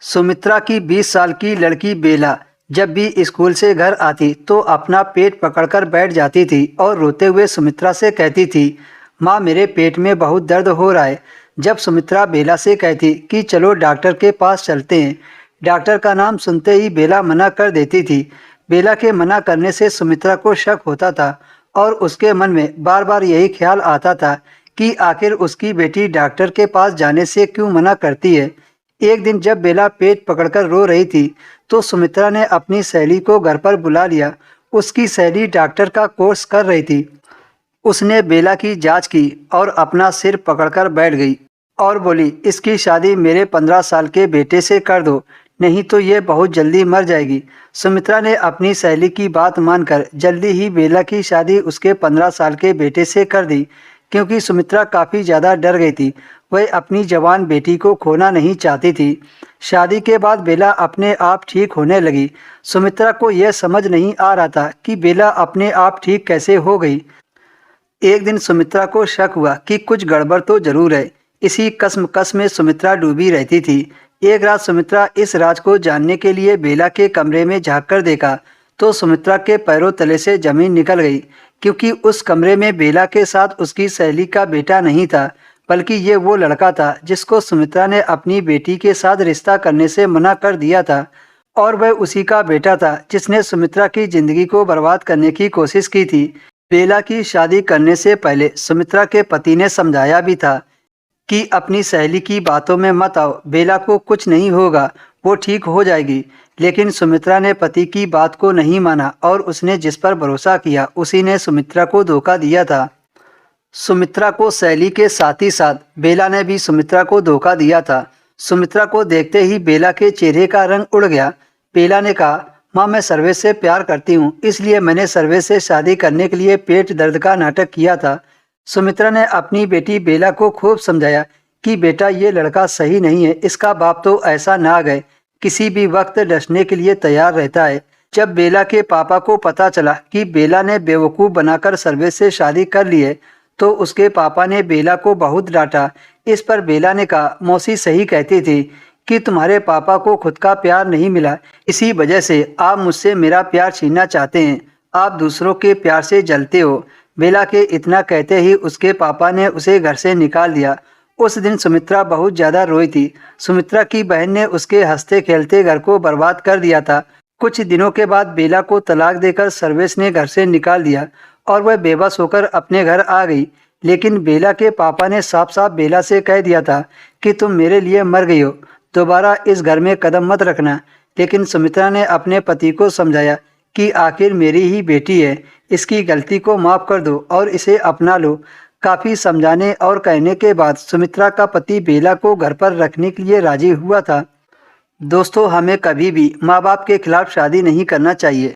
सुमित्रा की 20 साल की लड़की बेला जब भी स्कूल से घर आती तो अपना पेट पकड़कर बैठ जाती थी और रोते हुए सुमित्रा से कहती थी, माँ मेरे पेट में बहुत दर्द हो रहा है। जब सुमित्रा बेला से कहती कि चलो डॉक्टर के पास चलते हैं, डॉक्टर का नाम सुनते ही बेला मना कर देती थी। बेला के मना करने से सुमित्रा को शक होता था और उसके मन में बार बार यही ख्याल आता था कि आखिर उसकी बेटी डॉक्टर के पास जाने से क्यों मना करती है। एक दिन जब बेला पेट पकड़कर रो रही थी तो सुमित्रा ने अपनी सहेली को घर पर बुला लिया। उसकी सहेली डॉक्टर का कोर्स कर रही थी। उसने बेला की जांच की और अपना सिर पकड़कर बैठ गई और बोली, इसकी शादी मेरे 15 साल के बेटे से कर दो, नहीं तो ये बहुत जल्दी मर जाएगी। सुमित्रा ने अपनी सहेली की बात मानकर जल्दी ही बेला की शादी उसके 15 साल के बेटे से कर दी, क्योंकि सुमित्रा काफ़ी ज़्यादा डर गई थी। वह अपनी जवान बेटी को खोना नहीं चाहती थी। शादी के बाद बेला अपने आप ठीक होने लगी। सुमित्रा को यह समझ नहीं आ रहा था कि बेला अपने आप ठीक कैसे हो गई। एक दिन सुमित्रा को शक हुआ कि कुछ गड़बड़ तो जरूर है। इसी कश्मकश में सुमित्रा डूबी रहती थी। एक रात सुमित्रा इस राज को जानने के लिए बेला के कमरे में झाँक कर देखा तो सुमित्रा के पैरों तले से जमीन निकल गई, क्योंकि उस कमरे में बेला के साथ उसकी सहेली का बेटा नहीं था, बल्कि ये वो लड़का था जिसको सुमित्रा ने अपनी बेटी के साथ रिश्ता करने से मना कर दिया था। और वह उसी का बेटा था जिसने सुमित्रा की जिंदगी को बर्बाद करने की कोशिश की थी। बेला की शादी करने से पहले सुमित्रा के पति ने समझाया भी था कि अपनी सहेली की बातों में मत आओ, बेला को कुछ नहीं होगा, वो ठीक हो जाएगी। लेकिन सुमित्रा ने पति की बात को नहीं माना और उसने जिस पर भरोसा किया उसी ने सुमित्रा को धोखा दिया था। सुमित्रा को सहेली के साथ ही साथ बेला ने भी सुमित्रा को धोखा दिया था। सुमित्रा को देखते ही बेला के चेहरे का रंग उड़ गया। बेला ने कहा, माँ मैं सर्वेश से प्यार करती हूँ, इसलिए मैंने सर्वेश से शादी करने के लिए पेट दर्द का नाटक किया था। सुमित्रा ने अपनी बेटी बेला को खूब समझाया कि बेटा ये लड़का सही नहीं है, इसका बाप तो ऐसा ना गए, किसी भी वक्त डसने के लिए तैयार रहता है। जब बेला के पापा को पता चला कि बेला ने बेवकूफ़ बनाकर सर्वेश से शादी कर ली है तो उसके पापा ने बेला को बहुत डांटा। इस पर बेला ने कहा, मौसी सही कहती थी कि तुम्हारे पापा को खुद का प्यार नहीं मिला, इसी वजह से आप मुझसे मेरा प्यार छीनना चाहते हैं, आप दूसरों के प्यार से जलते हो। बेला के इतना कहते ही उसके पापा ने उसे घर से निकाल दिया। उस दिन सुमित्रा बहुत ज़्यादा रोई थी। सुमित्रा की बहन ने उसके हंसते खेलते घर को बर्बाद कर दिया था। कुछ दिनों के बाद बेला को तलाक देकर सर्वेश ने घर से निकाल दिया और वह बेबस होकर अपने घर आ गई। लेकिन बेला के पापा ने साफ साफ बेला से कह दिया था कि तुम मेरे लिए मर गई हो, दोबारा इस घर में कदम मत रखना। लेकिन सुमित्रा ने अपने पति को समझाया कि आखिर मेरी ही बेटी है, इसकी गलती को माफ़ कर दो और इसे अपना लो। काफ़ी समझाने और कहने के बाद सुमित्रा का पति बेला को घर पर रखने के लिए राजी हुआ था। दोस्तों, हमें कभी भी माँ बाप के खिलाफ शादी नहीं करना चाहिए।